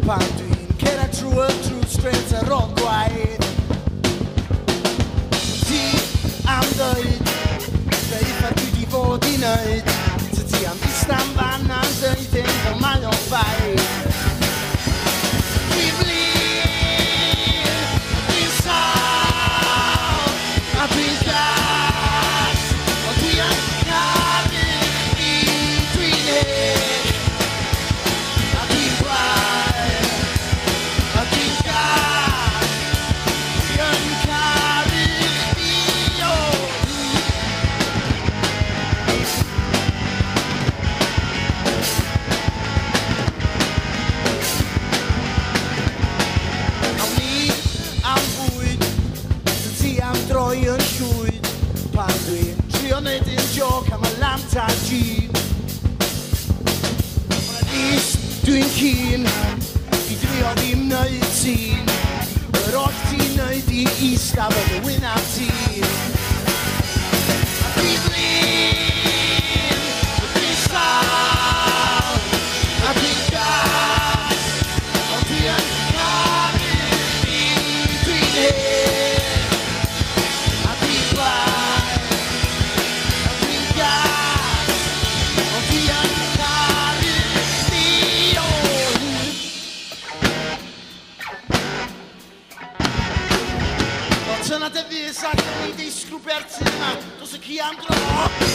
pan dwi'n cera trwy straight a rog gwaith. Ti am ddweud ma dwi di fod i wneud. Ti am ddistan fan a'n dweud ein fel mae o'n ffaith. Dwi'n blin, dwi'n sal, a dwi'n gas, ond dwi yn caru i dwi'n hyn. A dwi'n blaen, a dwi'n gas, dwi yn caru i o. Droi yn llwyd pan dwi'n trio neud un joc am y lamp a jean. Ond at least dwi'n keen i drio ddim neud tîn yr oll ti'n neud i istaf yn y wynaf tîn. A dwi'n blin, dwi'n sal, a dwi'n gas, ond dwi yn caru i dwi'n hyn. Dyna dy fus allan i ddisgrw Bertyn yma, dos y ci am dro.